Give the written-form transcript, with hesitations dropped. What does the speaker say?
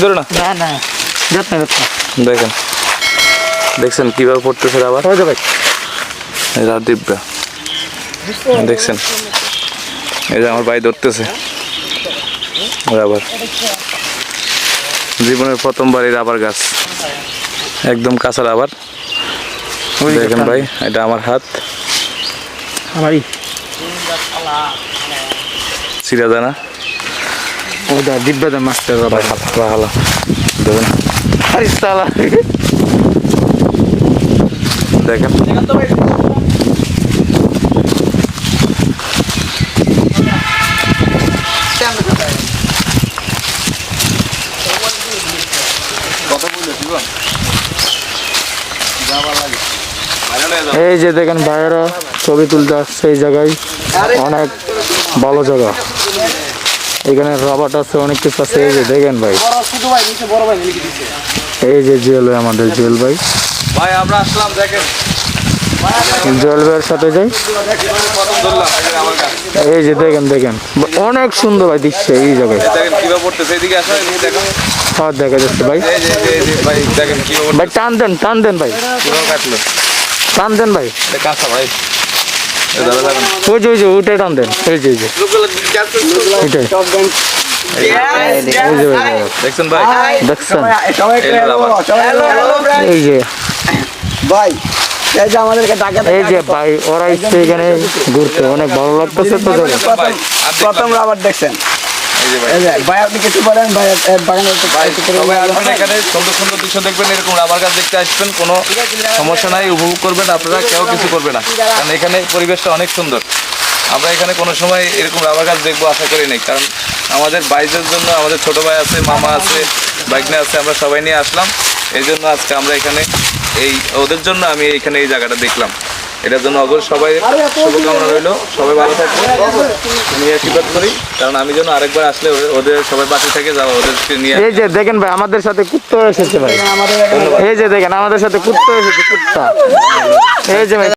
ধরো না না না যত্ন দেখেন দেখছেন কিভাবে পড়তেছে রাবার ভাই এরা দিব্যা দেখছেন এই যে আমার ভাই ধরতেছে রাবার জীবনের প্রথমবার এই রাবার গাছ একদম কাঁচা রাবার দেখেন ভাই এটা আমার হাত আমারই চিরা জানা ওটা দিব্যা মাস্টার ভাই হালা দেখেন সালা দেখেন এই যে দেখেন ভাইয়েরা ছবি তুলতে আসছে এই জায়গায় অনেক ভালো জায়গা এখানে রাবার আছে অনেক কিছু আছে এই যে দেখেন ভাই এই যে জুয়েল ভাই আমাদের জুয়েল ভাই ভাই আমরা আসলাম দেখেন জুয়েল ভাইয়ের সাথে যাই প্রথম ধরলাম আমার গাছ এই যে দেখেন দেখেন অনেক সুন্দর ভাই দৃশ্য এই জায়গায় দেখেন কিভাবে পড়তেছে এইদিকে আসো এদিকে দেখো সব দেখা যাচ্ছে ভাই এই যে ভাই দেখেন কিভাবে ভাই টান দেন ভাই কিভাবে কাটলো টান দেন ভাই এটা কাঁচা ভাই দাদা দেখেন ওই যে উঠে টান দেন এই যে এটাই এই যে ভাই দেখছেন ভাই দেখছেন ভাই এই যে এই যে আমাদেরকে ডাকা এই যে ভাই ওরা এসছে এখানে ঘুরতে অনেক ভালো লাগতেছে তো জায়গা ভাই প্রথম রাবার দেখছেন এই যে ভাই এই যে ভাই আপনি কিছু বলেন ভাই বাগানে একটু সবাই আসবেন এখানে সুন্দর সুন্দর দৃশ্য দেখবেন এরকম রাবার গাছ দেখতে আসবেন কোনো সমস্যা নাই উপভোগ করবেন আপনারা কেউ কিছু করবে না কারণ এখানে পরিবেশটা অনেক সুন্দর আমরা এখানে কোনো সময় এরকম রাবার গাছ দেখবো আশা করি নাই কারণ আমাদের বাইরের জন্য আমাদের ছোট ভাই আছে মামা আছে বাইকনা আছে আমরা সবাই নিয়ে আসলাম এই জন্য আজকে আমরা এখানে এই ওদের জন্য আমি এখানে এই জায়গাটা দেখলাম এটার জন্য অগর সবাই শুভকামনা রইল সবাই ভালো থাকবে আমি আশীর্বাদ করি কারণ আমি যেন আরেকবার আসলে ওদের সবাই পাশে থেকে যাবো ওদেরকে নিয়ে এই যে দেখেন ভাই আমাদের সাথে কুত্তা এসেছে ভাই এই যে দেখেন আমাদের সাথে কুত্তা এসেছে কুত্তা এই যে ভাই